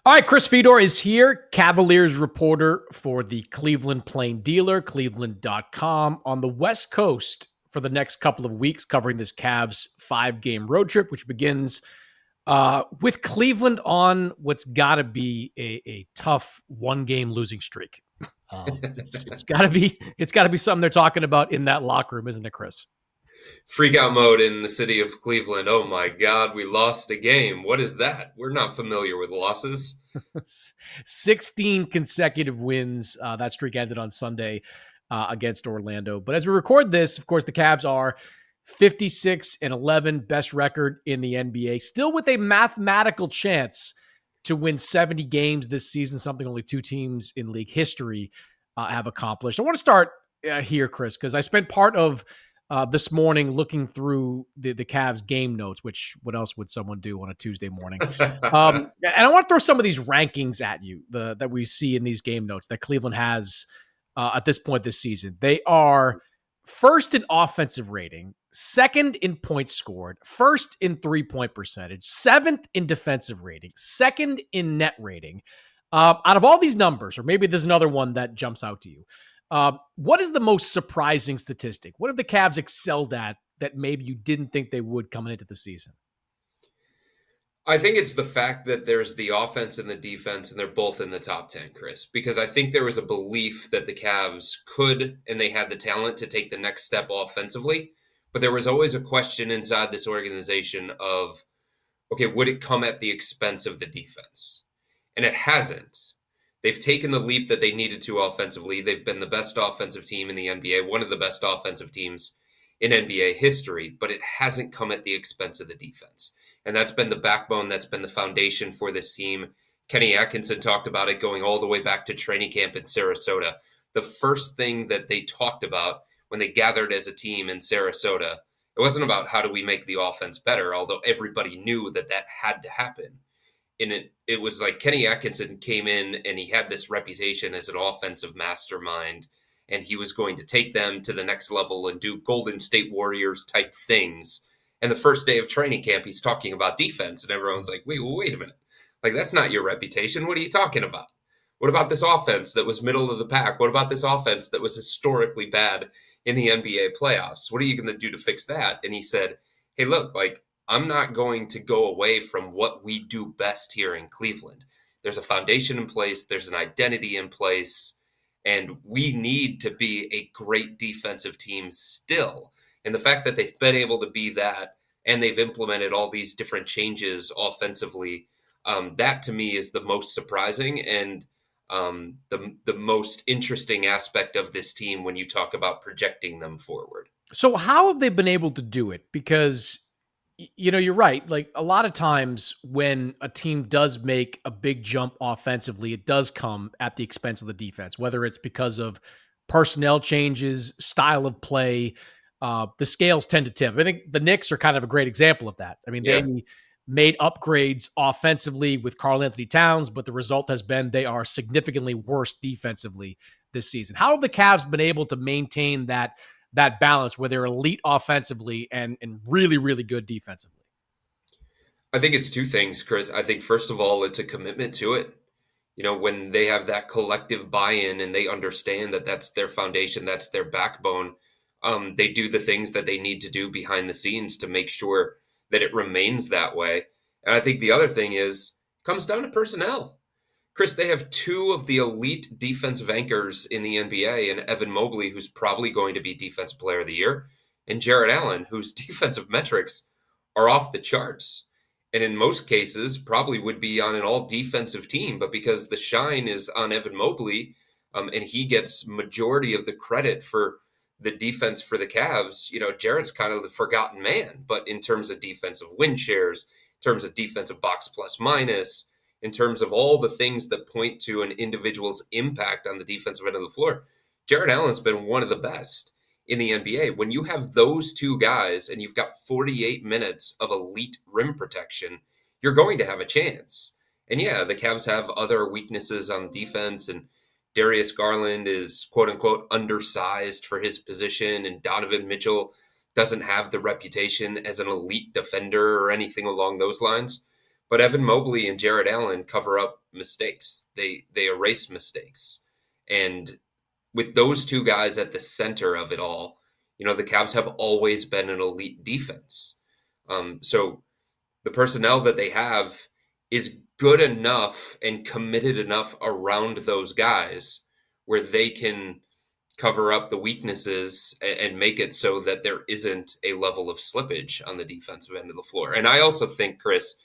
All right, Chris Fedor is here, Cavaliers reporter for the Cleveland Plain Dealer, cleveland.com, on the West Coast for the next couple of weeks, covering this Cavs 5-game road trip, which begins with Cleveland on what's got to be a tough 1-game losing streak. It's got to be something they're talking about in that locker room, isn't it, Chris? Freak out mode in the city of Cleveland. Oh my God, we lost a game. What is that? We're not familiar with losses. 16 consecutive wins. That streak ended on Sunday against Orlando. But as we record this, of course, the Cavs are 56-11, best record in the NBA, still with a mathematical chance to win 70 games this season, something only 2 teams in league history have accomplished. I want to start here, Chris, because I spent part of this morning looking through the Cavs game notes, which what else would someone do on a Tuesday morning? And I want to throw some of these rankings at you that we see in these game notes that Cleveland has at this point this season. They are first in offensive rating, second in points scored, first in 3-point percentage, 7th in defensive rating, second in net rating. Out of all these numbers, or maybe there's another one that jumps out to you, what is the most surprising statistic? What have the Cavs excelled at that maybe you didn't think they would coming into the season? I think it's the fact that there's the offense and the defense, and they're both in the top 10, Chris, because I think there was a belief that the Cavs could, and they had the talent to take the next step offensively. But there was always a question inside this organization of, okay, would it come at the expense of the defense? And it hasn't. They've taken the leap that they needed to offensively. They've been the best offensive team in the NBA, one of the best offensive teams in NBA history, but it hasn't come at the expense of the defense. And that's been the backbone, that's been the foundation for this team. Kenny Atkinson talked about it going all the way back to training camp in Sarasota. The first thing that they talked about when they gathered as a team in Sarasota, it wasn't about how do we make the offense better, although everybody knew that that had to happen. And it was like Kenny Atkinson came in and he had this reputation as an offensive mastermind, and he was going to take them to the next level and do Golden State Warriors type things. And the first day of training camp, he's talking about defense, and everyone's like, wait a minute. Like, that's not your reputation. What are you talking about? What about this offense that was middle of the pack? What about this offense that was historically bad in the NBA playoffs? What are you going to do to fix that? And he said, hey, look, like, I'm not going to go away from what we do best here in Cleveland. There's a foundation in place. There's an identity in place. And we need to be a great defensive team still. And the fact that they've been able to be that, and they've implemented all these different changes offensively, that to me is the most surprising and the most interesting aspect of this team when you talk about projecting them forward. So how have they been able to do it? Because you're right. Like, a lot of times when a team does make a big jump offensively, it does come at the expense of the defense, whether it's because of personnel changes, style of play. The scales tend to tip. I think the Knicks are kind of a great example of that. I mean, they made upgrades offensively with Karl Anthony Towns, but the result has been they are significantly worse defensively this season. How have the Cavs been able to maintain that balance where they're elite offensively and really, really good defensively? I think it's 2 things, Chris. I think, first of all, it's a commitment to it. You know, when they have that collective buy-in and they understand that that's their foundation, that's their backbone, they do the things that they need to do behind the scenes to make sure that it remains that way. And I think the other thing comes down to personnel. Chris, they have 2 of the elite defensive anchors in the NBA, and Evan Mobley, who's probably going to be Defensive Player of the Year, and Jarrett Allen, whose defensive metrics are off the charts. And in most cases, probably would be on an all-defensive team, but because the shine is on Evan Mobley, and he gets majority of the credit for the defense for the Cavs, Jarrett's kind of the forgotten man. But in terms of defensive win shares, in terms of defensive box plus minus, in terms of all the things that point to an individual's impact on the defensive end of the floor, Jarrett Allen's been one of the best in the NBA. When you have those 2 guys and you've got 48 minutes of elite rim protection, you're going to have a chance. And yeah, the Cavs have other weaknesses on defense, and Darius Garland is quote unquote undersized for his position, and Donovan Mitchell doesn't have the reputation as an elite defender or anything along those lines. But Evan Mobley and Jarrett Allen cover up mistakes. They erase mistakes. And with those two guys at the center of it all, the Cavs have always been an elite defense. So the personnel that they have is good enough and committed enough around those guys where they can cover up the weaknesses and make it so that there isn't a level of slippage on the defensive end of the floor. And I also think, Chris,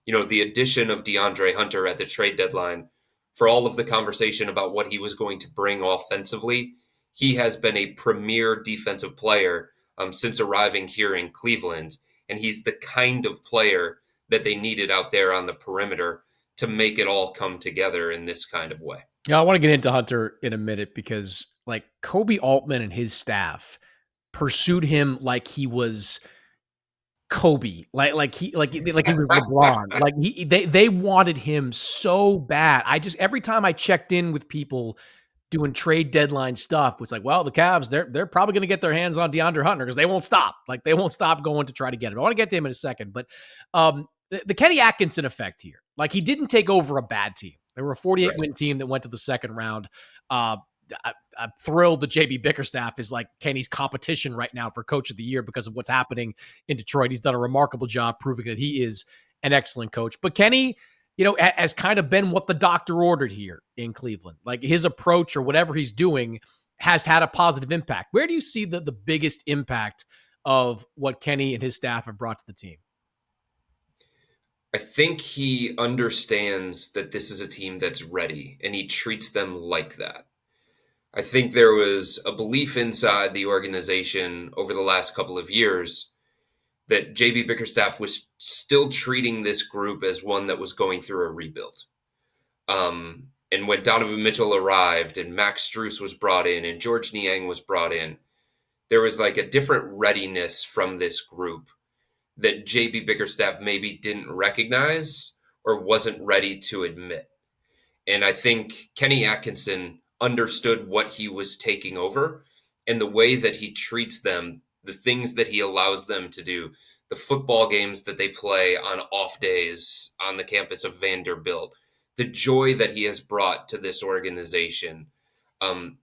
the addition of DeAndre Hunter at the trade deadline, for all of the conversation about what he was going to bring offensively, he has been a premier defensive player since arriving here in Cleveland. And he's the kind of player that they needed out there on the perimeter to make it all come together in this kind of way. Yeah, I want to get into Hunter in a minute because like Kobe Altman and his staff pursued him like he was Kobe, like he was LeBron. They wanted him so bad. Every time I checked in with people doing trade deadline stuff, was like, well, the Cavs, they're probably going to get their hands on DeAndre Hunter because they won't stop. Like they won't stop going to try to get him. I want to get to him in a second, but the Kenny Atkinson effect here, like he didn't take over a bad team. They were a 48-win team that went to the second round. I'm thrilled that JB Bickerstaff is like Kenny's competition right now for coach of the year because of what's happening in Detroit. He's done a remarkable job proving that he is an excellent coach. But Kenny, has kind of been what the doctor ordered here in Cleveland. Like his approach or whatever he's doing has had a positive impact. Where do you see the biggest impact of what Kenny and his staff have brought to the team? I think he understands that this is a team that's ready, and he treats them like that. I think there was a belief inside the organization over the last couple of years that JB Bickerstaff was still treating this group as one that was going through a rebuild. And when Donovan Mitchell arrived and Max Strus was brought in and George Niang was brought in, there was like a different readiness from this group that JB Bickerstaff maybe didn't recognize or wasn't ready to admit. And I think Kenny Atkinson understood what he was taking over and the way that he treats them, the things that he allows them to do, the football games that they play on off days on the campus of Vanderbilt, the joy that he has brought to this organization.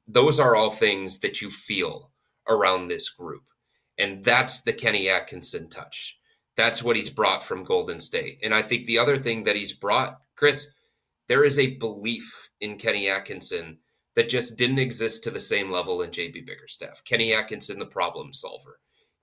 Those are all things that you feel around this group. And that's the Kenny Atkinson touch. That's what he's brought from Golden State. And I think the other thing that he's brought, Chris, there is a belief in Kenny Atkinson that just didn't exist to the same level in JB Bickerstaff. Kenny Atkinson, the problem solver.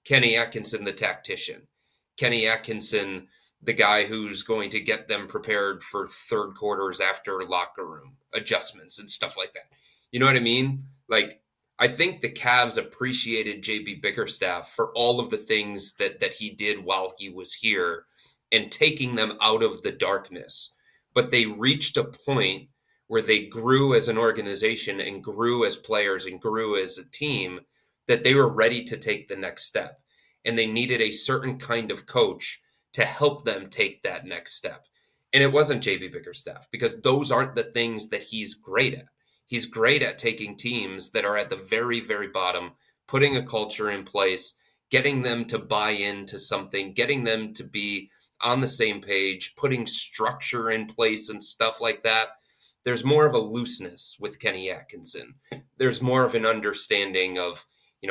Kenny Atkinson, the tactician. Kenny Atkinson, the guy who's going to get them prepared for third quarters after locker room adjustments and stuff like that. You know what I mean? Like, I think the Cavs appreciated JB Bickerstaff for all of the things that he did while he was here and taking them out of the darkness. But they reached a point where they grew as an organization and grew as players and grew as a team that they were ready to take the next step. And they needed a certain kind of coach to help them take that next step. And it wasn't JB Bickerstaff because those aren't the things that he's great at. He's great at taking teams that are at the very, very bottom, putting a culture in place, getting them to buy into something, getting them to be on the same page, putting structure in place and stuff like that. There's more of a looseness with Kenny Atkinson. There's more of an understanding of,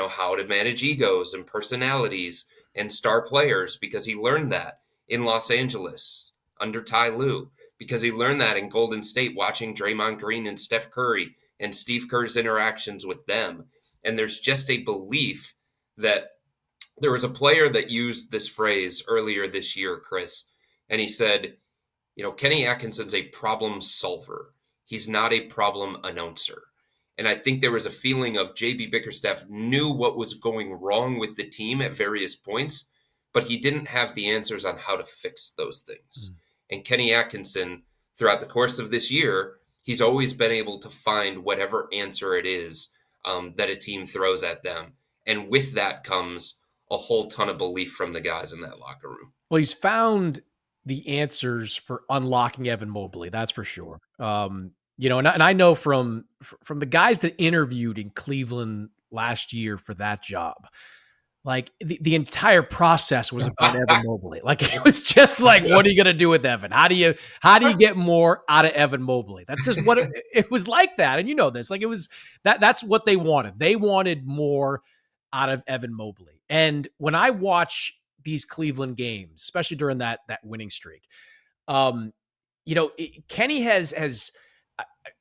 how to manage egos and personalities and star players because he learned that in Los Angeles under Ty Lue, because he learned that in Golden State watching Draymond Green and Steph Curry and Steve Kerr's interactions with them. And there's just a belief that there was a player that used this phrase earlier this year, Chris, and he said, Kenny Atkinson's a problem solver. He's not a problem announcer. And I think there was a feeling of JB Bickerstaff knew what was going wrong with the team at various points, but he didn't have the answers on how to fix those things. And Kenny Atkinson, throughout the course of this year, he's always been able to find whatever answer it is that a team throws at them. And with that comes a whole ton of belief from the guys in that locker room. Well, he's found the answers for unlocking Evan Mobley. That's for sure. And I know from the guys that interviewed in Cleveland last year for that job, like the entire process was about Evan Mobley. Like it was just like, what are you going to do with Evan? How do you get more out of Evan Mobley? That's just what it was like that. And you know this, like it was that's what they wanted. They wanted more out of Evan Mobley. And when I watch these Cleveland games, especially during that winning streak, Kenny has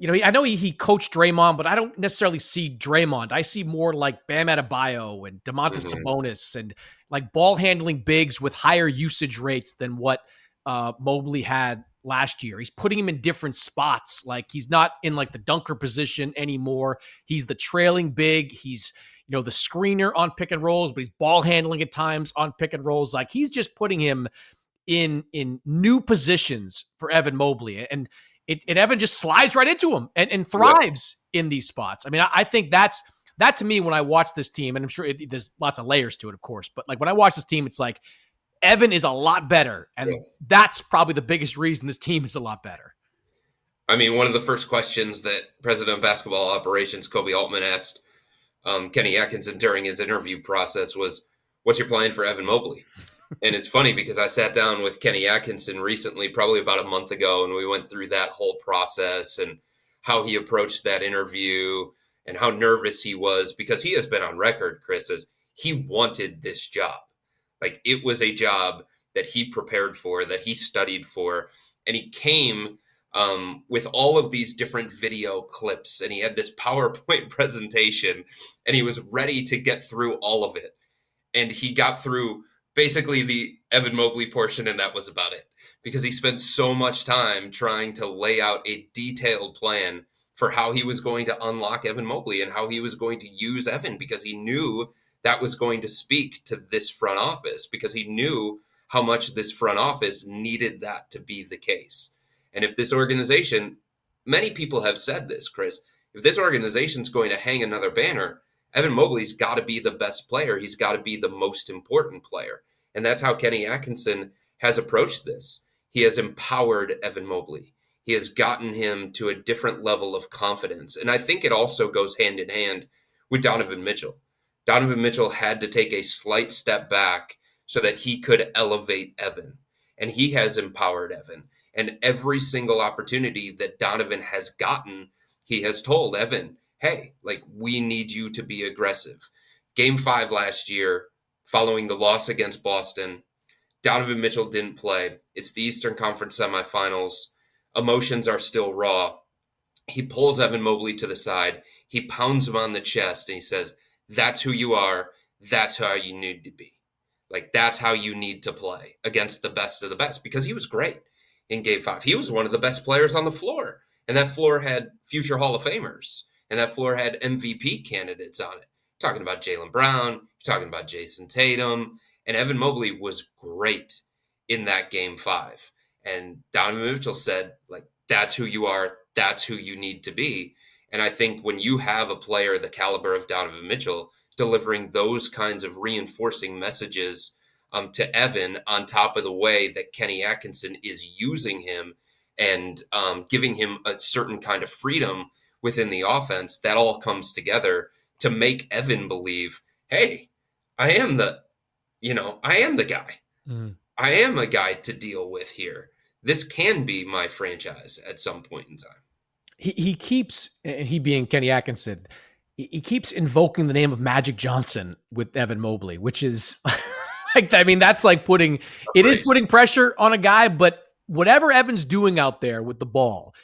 I know he coached Draymond, but I don't necessarily see Draymond. I see more like Bam Adebayo and Domantas Sabonis and like ball handling bigs with higher usage rates than what Mobley had last year. He's putting him in different spots. Like he's not in like the dunker position anymore. He's the trailing big. He's, the screener on pick and rolls, but he's ball handling at times on pick and rolls. Like he's just putting him in new positions for Evan Mobley. And Evan just slides right into him and thrives in these spots. I mean, I think that to me, when I watch this team, and I'm sure there's lots of layers to it, of course, but like when I watch this team, it's like Evan is a lot better. And that's probably the biggest reason this team is a lot better. I mean, one of the first questions that President of Basketball Operations, Kobe Altman, asked Kenny Atkinson during his interview process was, what's your plan for Evan Mobley? And it's funny because I sat down with Kenny Atkinson recently, probably about a month ago, and we went through that whole process and how he approached that interview and how nervous he was, because he has been on record, Chris, as he wanted this job. Like it was a job that he prepared for, that he studied for, and he came with all of these different video clips, and he had this PowerPoint presentation, and he was ready to get through all of it. And he got through basically the Evan Mobley portion, and that was about it, because he spent so much time trying to lay out a detailed plan for how he was going to unlock Evan Mobley and how he was going to use Evan, because he knew that was going to speak to this front office, because he knew how much this front office needed that to be the case. And if this organization, many people have said this, Chris, if this organization's going to hang another banner, Evan Mobley's got to be the best player. He's got to be the most important player. And that's how Kenny Atkinson has approached this. He has empowered Evan Mobley. He has gotten him to a different level of confidence. And I think it also goes hand in hand with Donovan Mitchell. Donovan Mitchell had to take a slight step back so that he could elevate Evan. And he has empowered Evan. And every single opportunity that Donovan has gotten, he has told Evan, hey, like, we need you to be aggressive. Game 5 last year, following the loss against Boston, Donovan Mitchell didn't play. It's the Eastern Conference semifinals. Emotions are still raw. He pulls Evan Mobley to the side. He pounds him on the chest, and he says, that's who you are. That's how you need to be. Like, that's how you need to play against the best of the best, because he was great in Game 5. He was one of the best players on the floor, and that floor had future Hall of Famers, and that floor had MVP candidates on it. You're talking about Jaylen Brown, you're talking about Jason Tatum, and Evan Mobley was great in that Game 5. And Donovan Mitchell said, like, that's who you are, that's who you need to be. And I think when you have a player the caliber of Donovan Mitchell delivering those kinds of reinforcing messages to Evan, on top of the way that Kenny Atkinson is using him and giving him a certain kind of freedom within the offense, that all comes together to make Evan believe, hey, I am the guy. I am a guy to deal with here. This can be my franchise at some point in time. He keeps, he being Kenny Atkinson, he keeps invoking the name of Magic Johnson with Evan Mobley, which is like, I mean, that's like putting pressure on a guy, but whatever Evan's doing out there with the ball,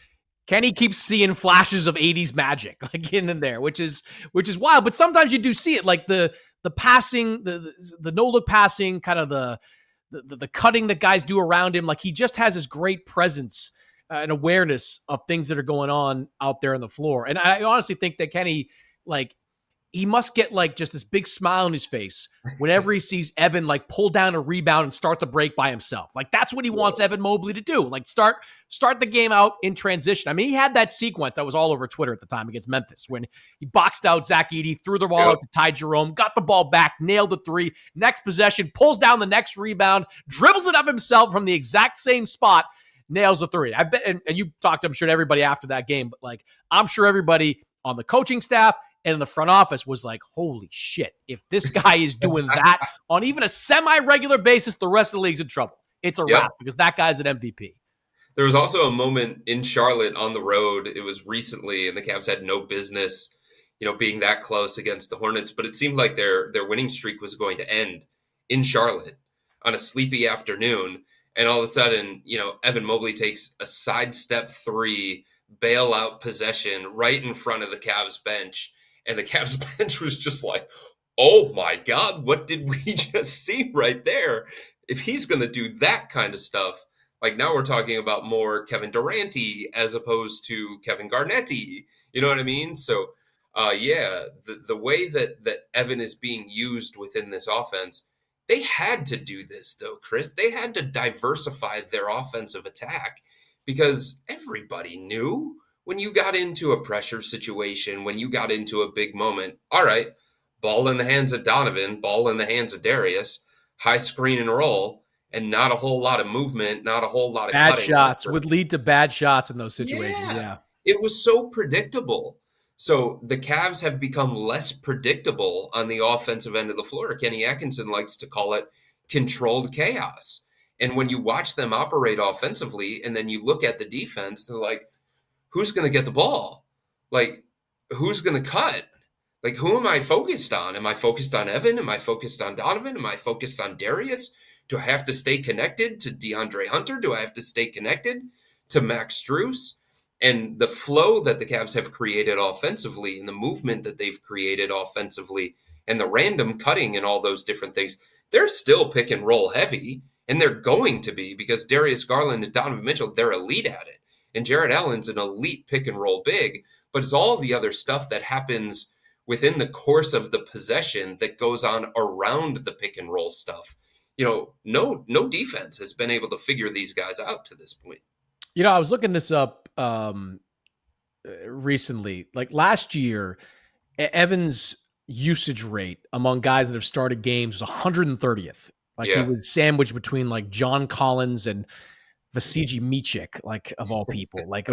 Kenny keeps seeing flashes of 80s Magic like in and there, which is wild. But sometimes you do see it, like the passing, the no look passing, kind of the cutting that guys do around him. Like he just has this great presence and awareness of things that are going on out there on the floor. And I honestly think that Kenny, like, he must get like just this big smile on his face whenever he sees Evan like pull down a rebound and start the break by himself. Like that's what he wants Evan Mobley to do. Like start the game out in transition. I mean, he had that sequence that was all over Twitter at the time against Memphis when he boxed out Zach Edey, threw the ball out to Ty Jerome, got the ball back, nailed the three. Next possession, pulls down the next rebound, dribbles it up himself from the exact same spot, nails the three. I bet, and you talked, I'm sure, to everybody after that game, but like I'm sure everybody on the coaching staff and the front office was like, holy shit, if this guy is doing that on even a semi-regular basis, the rest of the league's in trouble. It's a wrap Yep. because that guy's an MVP. There was also a moment in Charlotte on the road. It was recently, and the Cavs had no business, being that close against the Hornets. But it seemed like their winning streak was going to end in Charlotte on a sleepy afternoon. And all of a sudden, Evan Mobley takes a sidestep three, bailout possession right in front of the Cavs bench. And the Cavs bench was just like, oh my God, what did we just see right there? If he's going to do that kind of stuff, like now we're talking about more Kevin Durant-y as opposed to Kevin Garnett-y. You know what I mean? So, the way that Evan is being used within this offense, they had to do this though, Chris. They had to diversify their offensive attack because everybody knew when you got into a pressure situation, when you got into a big moment, all right, ball in the hands of Donovan, ball in the hands of Darius, high screen and roll, and not a whole lot of movement, not a whole lot of Bad cutting. shots would lead to bad shots in those situations. Yeah. Yeah. It was so predictable. So the Cavs have become less predictable on the offensive end of the floor. Kenny Atkinson likes to call it controlled chaos. And when you watch them operate offensively and then you look at the defense, they're like, who's going to get the ball? Like, who's going to cut? Like, who am I focused on? Am I focused on Evan? Am I focused on Donovan? Am I focused on Darius? Do I have to stay connected to DeAndre Hunter? Do I have to stay connected to Max Strus? And the flow that the Cavs have created offensively and the movement that they've created offensively and the random cutting and all those different things, they're still pick and roll heavy, and they're going to be because Darius Garland and Donovan Mitchell, they're elite at it. And Jarrett Allen's an elite pick and roll big, but it's all the other stuff that happens within the course of the possession that goes on around the pick and roll stuff. No defense has been able to figure these guys out to this point. I was looking this up recently. Like last year, Evan's usage rate among guys that have started games was 130th. Like he was sandwiched between like John Collins and Vasily Micic, like of all people. Like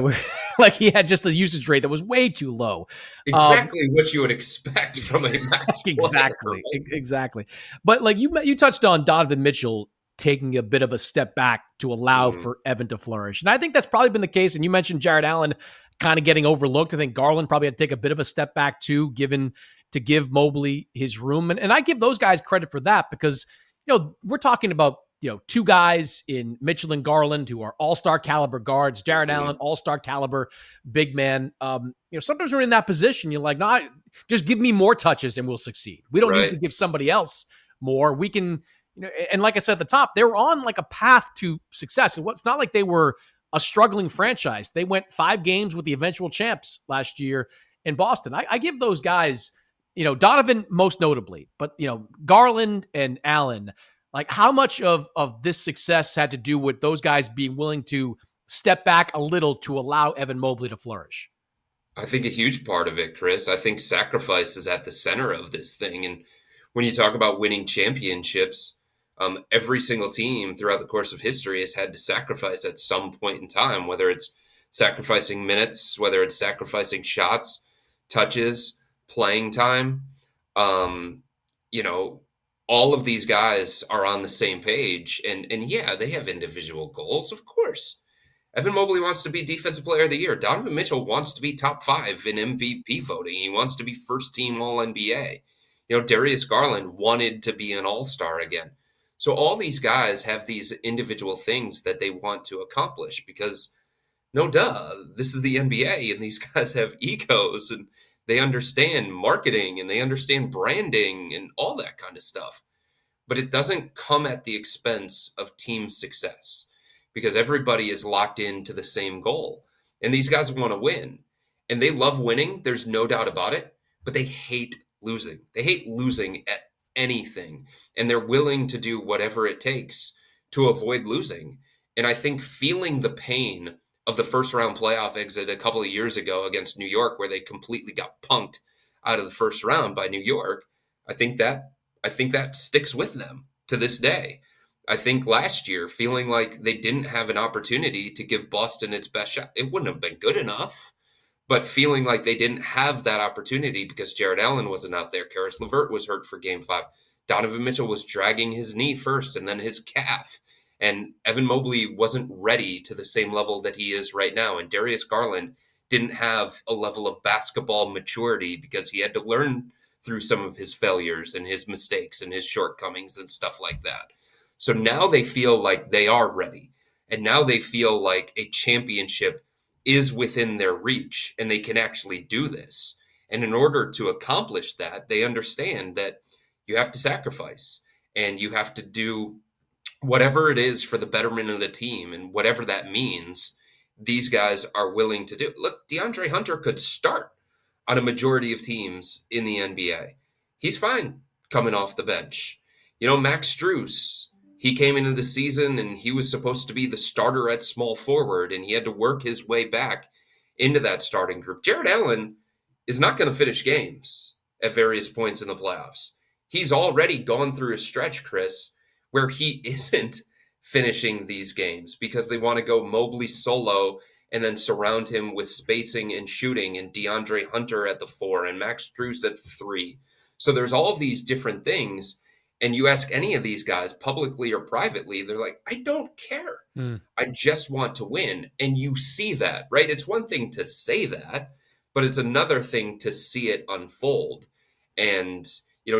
like he had just a usage rate that was way too low. Exactly what you would expect from a max player. Exactly. But like you touched on Donovan Mitchell taking a bit of a step back to allow for Evan to flourish. And I think that's probably been the case. And you mentioned Jarrett Allen kind of getting overlooked. I think Garland probably had to take a bit of a step back too, to give Mobley his room. And I give those guys credit for that because, we're talking about, two guys in Mitchell and Garland who are all-star caliber guards, Jarrett Allen, all-star caliber big man. Sometimes we're in that position. You're like, no, just give me more touches and we'll succeed. We don't need to give somebody else more. We can, and like I said at the top, they were on like a path to success. And it's not like they were a struggling franchise. They went 5 games with the eventual champs last year in Boston. I give those guys, Donovan most notably, but Garland and Allen, like how much of this success had to do with those guys being willing to step back a little to allow Evan Mobley to flourish? I think a huge part of it, Chris. I think sacrifice is at the center of this thing. And when you talk about winning championships, every single team throughout the course of history has had to sacrifice at some point in time, whether it's sacrificing minutes, whether it's sacrificing shots, touches, playing time. All of these guys are on the same page. And yeah, they have individual goals, of course. Evan Mobley wants to be Defensive Player of the Year. Donovan Mitchell wants to be top 5 in MVP voting. He wants to be first team All-NBA. Darius Garland wanted to be an All-Star again. So all these guys have these individual things that they want to accomplish because, this is the NBA and these guys have egos and they understand marketing and they understand branding and all that kind of stuff. But it doesn't come at the expense of team success because everybody is locked into the same goal. And these guys want to win. And they love winning. There's no doubt about it. But they hate losing. They hate losing at anything. And they're willing to do whatever it takes to avoid losing. And I think feeling the pain of the first round playoff exit a couple of years ago against New York, where they completely got punked out of the first round by New York, I think that sticks with them to this day. I think last year, feeling like they didn't have an opportunity to give Boston its best shot, it wouldn't have been good enough, but feeling like they didn't have that opportunity because Jared Allen wasn't out there. Karis LeVert was hurt for game 5. Donovan Mitchell was dragging his knee first and then his calf. And Evan Mobley wasn't ready to the same level that he is right now. And Darius Garland didn't have a level of basketball maturity because he had to learn through some of his failures and his mistakes and his shortcomings and stuff like that. So now they feel like they are ready. And now they feel like a championship is within their reach and they can actually do this. And in order to accomplish that, they understand that you have to sacrifice and you have to do whatever it is for the betterment of the team, and whatever that means, these guys are willing to do. Look, DeAndre Hunter could start on a majority of teams in the NBA. He's fine coming off the bench. Max Strus, he came into the season and he was supposed to be the starter at small forward, and he had to work his way back into that starting group. Jared Allen is not going to finish games at various points in the playoffs. He's already gone through a stretch, Chris, where he isn't finishing these games because they want to go Mobley solo and then surround him with spacing and shooting, and DeAndre Hunter at the 4 and Max Strus at the 3. So there's all of these different things. And you ask any of these guys publicly or privately, they're like, I don't care. I just want to win. And you see that, right? It's one thing to say that, but it's another thing to see it unfold. And,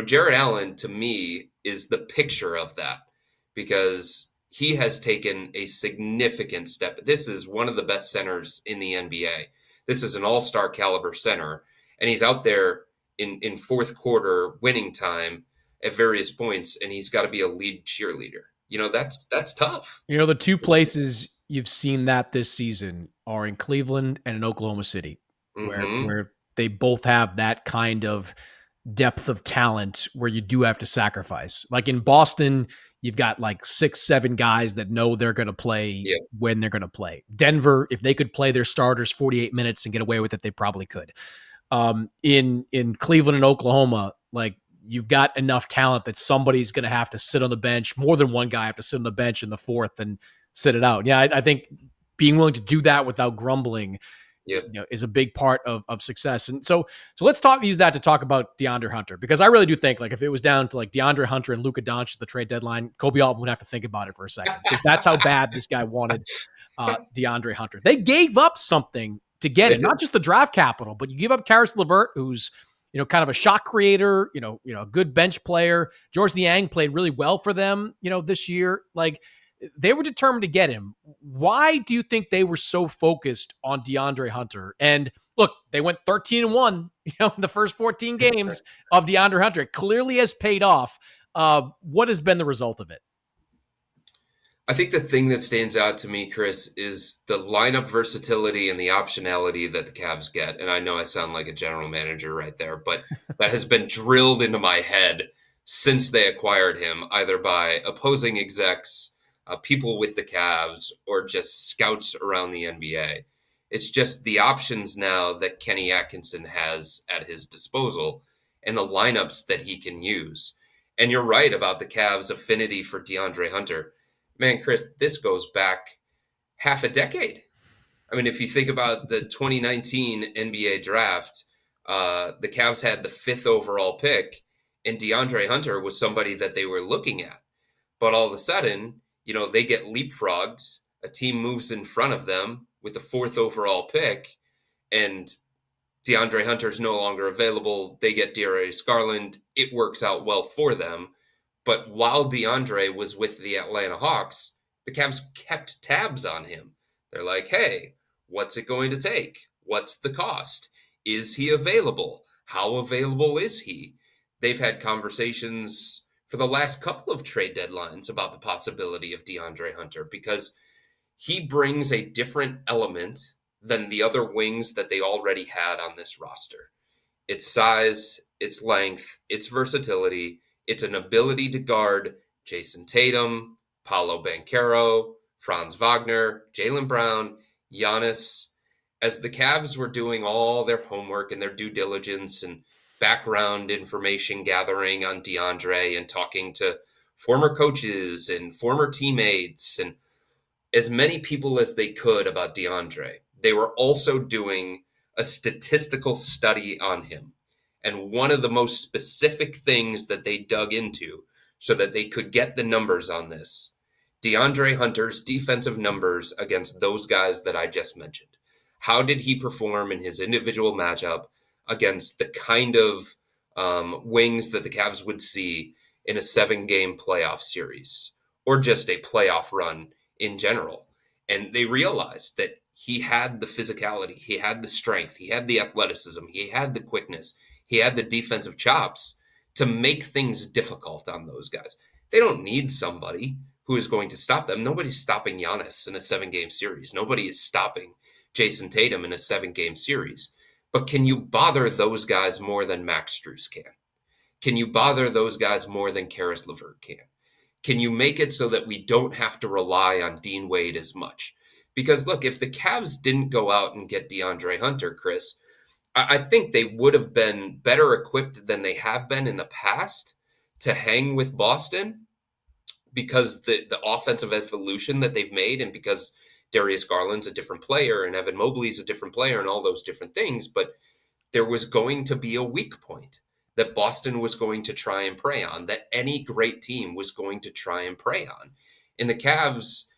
Jared Allen, to me, is the picture of that because he has taken a significant step. This is one of the best centers in the NBA. This is an all-star caliber center, and he's out there in fourth quarter winning time at various points, and he's got to be a lead cheerleader. That's tough. The two places you've seen that this season are in Cleveland and in Oklahoma City, where they both have that kind of depth of talent where you do have to sacrifice. Like in Boston, you've got like 6-7 guys that know they're going to play when they're going to play. Denver, if they could play their starters 48 minutes and get away with it, they probably could. In Cleveland and Oklahoma, like you've got enough talent that somebody's going to have to sit on the bench. More than one guy have to sit on the bench in the fourth and sit it out. Yeah, I think being willing to do that without grumbling is a big part of success. And so let's use that to talk about DeAndre Hunter, because I really do think like if it was down to like DeAndre Hunter and Luka Doncic at the trade deadline, Kobe Altman would have to think about it for a second. That's how bad this guy wanted DeAndre Hunter. They gave up something to get him, not just the draft capital, but you give up Karis LeVert, who's kind of a shot creator, a good bench player. George Niang played really well for them, this year. Like they were determined to get him. Why do you think they were so focused on DeAndre Hunter? And look, they went 13-1, in the first 14 games of DeAndre Hunter. It clearly has paid off. What has been the result of it? I think the thing that stands out to me, Chris, is the lineup versatility and the optionality that the Cavs get. And I know I sound like a general manager right there, but that has been drilled into my head since they acquired him, either by opposing execs, people with the Cavs, or just scouts around the NBA. It's just the options now that Kenny Atkinson has at his disposal and the lineups that he can use. And you're right about the Cavs' affinity for DeAndre Hunter. Man, Chris, this goes back half a decade. I mean, if you think about the 2019 NBA draft, the Cavs had the 5th overall pick, and DeAndre Hunter was somebody that they were looking at. But all of a sudden, they get leapfrogged. A team moves in front of them with the 4th overall pick, and DeAndre Hunter's no longer available. They get Darius Garland. It works out well for them. But while DeAndre was with the Atlanta Hawks, the Cavs kept tabs on him. They're like, hey, what's it going to take? What's the cost? Is he available? How available is he? They've had conversations for the last couple of trade deadlines about the possibility of DeAndre Hunter because he brings a different element than the other wings that they already had on this roster. Its size, its length, its versatility. It's an ability to guard Jason Tatum, Paolo Banchero, Franz Wagner, Jaylen Brown, Giannis. As the Cavs were doing all their homework and their due diligence and background information gathering on DeAndre and talking to former coaches and former teammates and as many people as they could about DeAndre, they were also doing a statistical study on him. And one of the most specific things that they dug into so that they could get the numbers on this, DeAndre Hunter's defensive numbers against those guys that I just mentioned. How did he perform in his individual matchup against the kind of wings that the Cavs would see in a 7-game playoff series or just a playoff run in general? And they realized that he had the physicality, he had the strength, he had the athleticism, he had the quickness, he had the defensive chops to make things difficult on those guys. They don't need somebody who is going to stop them. Nobody's stopping Giannis in a 7-game series. Nobody is stopping Jason Tatum in a 7-game series. But can you bother those guys more than Max Strus can? Can you bother those guys more than Karis LeVert can? Can you make it so that we don't have to rely on Dean Wade as much? Because look, if the Cavs didn't go out and get DeAndre Hunter, Chris, I think they would have been better equipped than they have been in the past to hang with Boston because the offensive evolution that they've made and because Darius Garland's a different player and Evan Mobley's a different player and all those different things. But there was going to be a weak point that Boston was going to try and prey on, that any great team was going to try and prey on. And the Cavs,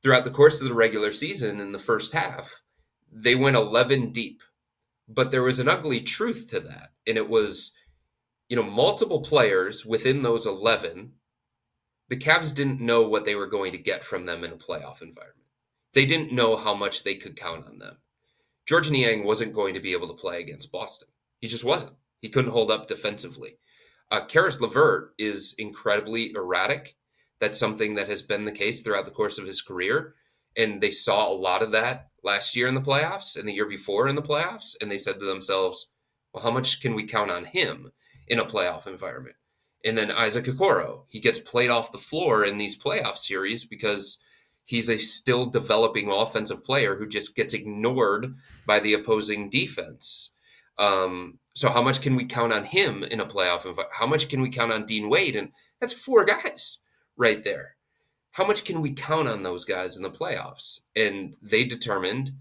throughout the course of the regular season in the first half, they went 11 deep. But there was an ugly truth to that. And it was, multiple players within those 11, the Cavs didn't know what they were going to get from them in a playoff environment. They didn't know how much they could count on them. George Niang wasn't going to be able to play against Boston. He just wasn't. He couldn't hold up defensively. Karis LeVert is incredibly erratic. That's something that has been the case throughout the course of his career. And they saw a lot of that last year in the playoffs and the year before in the playoffs. And they said to themselves, well, how much can we count on him in a playoff environment? And then Isaac Okoro, he gets played off the floor in these playoff series because he's a still developing offensive player who just gets ignored by the opposing defense. So how much can we count on him in a playoff environment? How much can we count on Dean Wade? And that's 4 guys right there. How much can we count on those guys in the playoffs? And they determined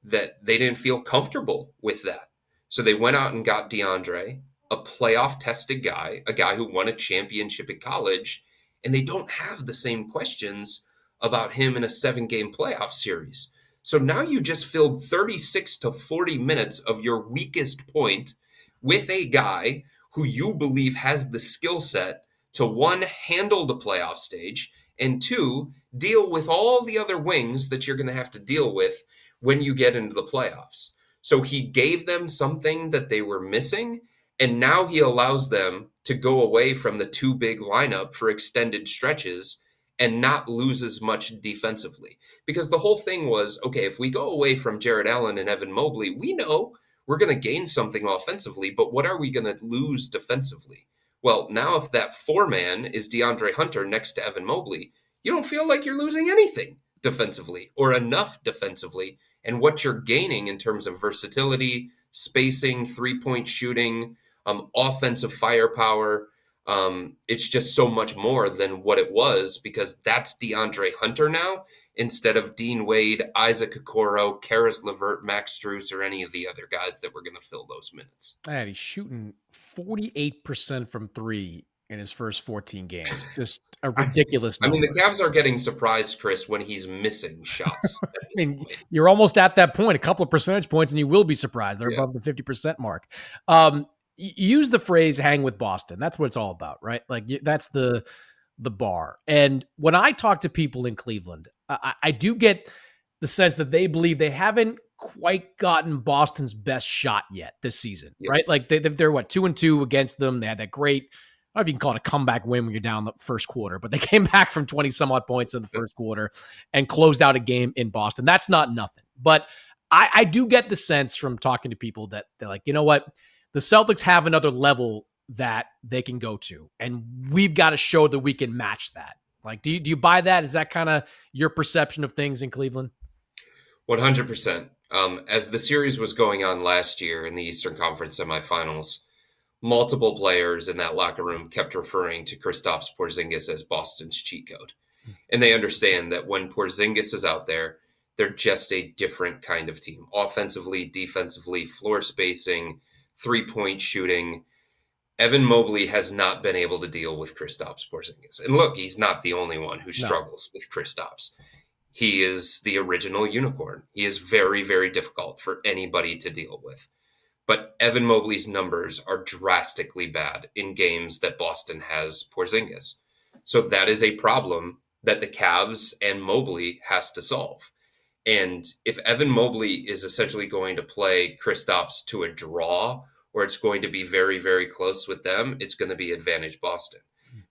that they didn't feel comfortable with that. So they went out and got DeAndre, a playoff-tested guy, a guy who won a championship in college, and they don't have the same questions about him in a 7-game playoff series. So now you just filled 36 to 40 minutes of your weakest point with a guy who you believe has the skill set to, 1, handle the playoff stage, and 2, deal with all the other wings that you're going to have to deal with when you get into the playoffs. So he gave them something that they were missing, and now he allows them to go away from the 2 big lineup for extended stretches and not lose as much defensively. Because the whole thing was, okay, if we go away from Jared Allen and Evan Mobley, we know we're going to gain something offensively, but what are we going to lose defensively? Well, now if that 4-man is DeAndre Hunter next to Evan Mobley, you don't feel like you're losing anything defensively or enough defensively. And what you're gaining in terms of versatility, spacing, 3-point shooting, offensive firepower, it's just so much more than what it was because that's DeAndre Hunter now instead of Dean Wade, Isaac Okoro, Karis LeVert, Max Strus, or any of the other guys that were going to fill those minutes. And he's shooting 48% from 3 in his first 14 games. Just a ridiculous number. I mean, the Cavs are getting surprised, Chris, when he's missing shots. I mean, you're almost at that point, a couple of percentage points, and you will be surprised. They're above the 50% mark. Use the phrase hang with Boston. That's what it's all about, right? Like that's the bar. And when I talk to people in Cleveland, I do get the sense that they believe they haven't quite gotten Boston's best shot yet this season, right? Like they're 2-2 against them. They had that great, I don't know if you can call it a comeback win when you're down the first quarter, but they came back from 20 some odd points in the first quarter and closed out a game in Boston. That's not nothing. But I do get the sense from talking to people that they're like, you know what? The Celtics have another level that they can go to, and we've got to show that we can match that. Like, do you buy that? Is that kind of your perception of things in Cleveland? 100%. As the series was going on last year in the Eastern Conference semifinals, multiple players in that locker room kept referring to Kristaps Porzingis as Boston's cheat code. And they understand that when Porzingis is out there, They're just a different kind of team. Offensively, defensively, floor spacing, three-point shooting. Evan Mobley has not been able to deal with Kristaps Porzingis. And look, he's not the only one who struggles with Kristaps. He is the original unicorn. He is very, very difficult for anybody to deal with. But Evan Mobley's numbers are drastically bad in games that Boston has Porzingis. So that is a problem that the Cavs and Mobley has to solve. And if Evan Mobley is essentially going to play Kristaps to a draw, or it's going to be very, very close with them, it's going to be advantage Boston.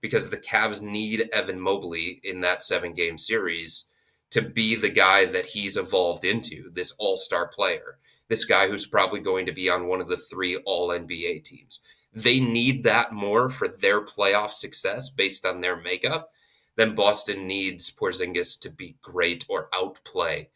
Because the Cavs need Evan Mobley in that 7-game series to be the guy that he's evolved into, this all-star player, this guy who's probably going to be on one of the 3 all-NBA teams. They need that more for their playoff success based on their makeup than Boston needs Porzingis to be great or outplay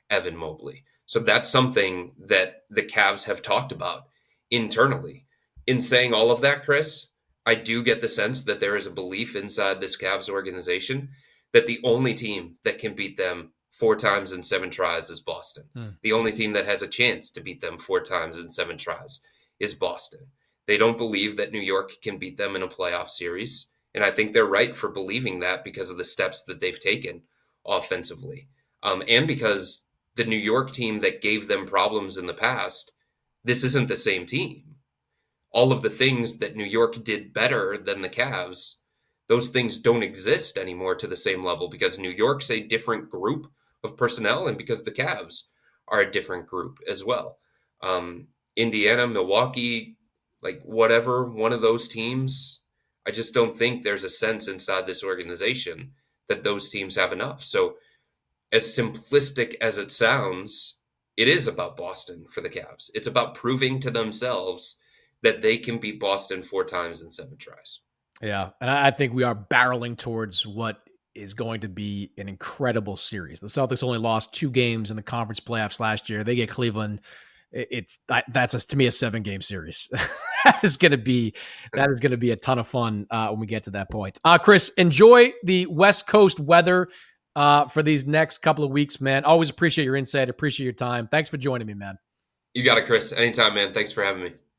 Evan Mobley. So that's something that the Cavs have talked about internally. In saying all of that, Chris, I do get the sense that there is a belief inside this Cavs organization that the only team that can beat them 4 times in 7 tries is Boston. The only team that has a chance to beat them 4 times in 7 tries is Boston. They don't believe that New York can beat them in a playoff series. And I think they're right for believing that because of the steps that they've taken offensively. And because the New York team that gave them problems in the past, this isn't the same team. All of the things that New York did better than the Cavs, those things don't exist anymore to the same level because New York's a different group of personnel and because the Cavs are a different group as well. Indiana, Milwaukee, like whatever, one of those teams, I just don't think there's a sense inside this organization that those teams have enough. So as simplistic as it sounds, it is about Boston for the Cavs. It's about proving to themselves that they can beat Boston 4 times in 7 tries. Yeah, and I think we are barreling towards what is going to be an incredible series. The Celtics only lost 2 games in the conference playoffs last year. They get Cleveland. That's to me a 7-game series. that is going to be a ton of fun when we get to that point. Chris, enjoy the West Coast weather for these next couple of weeks, man. Always appreciate your insight. Appreciate your time. Thanks for joining me, man. You got it, Chris. Anytime, man. Thanks for having me.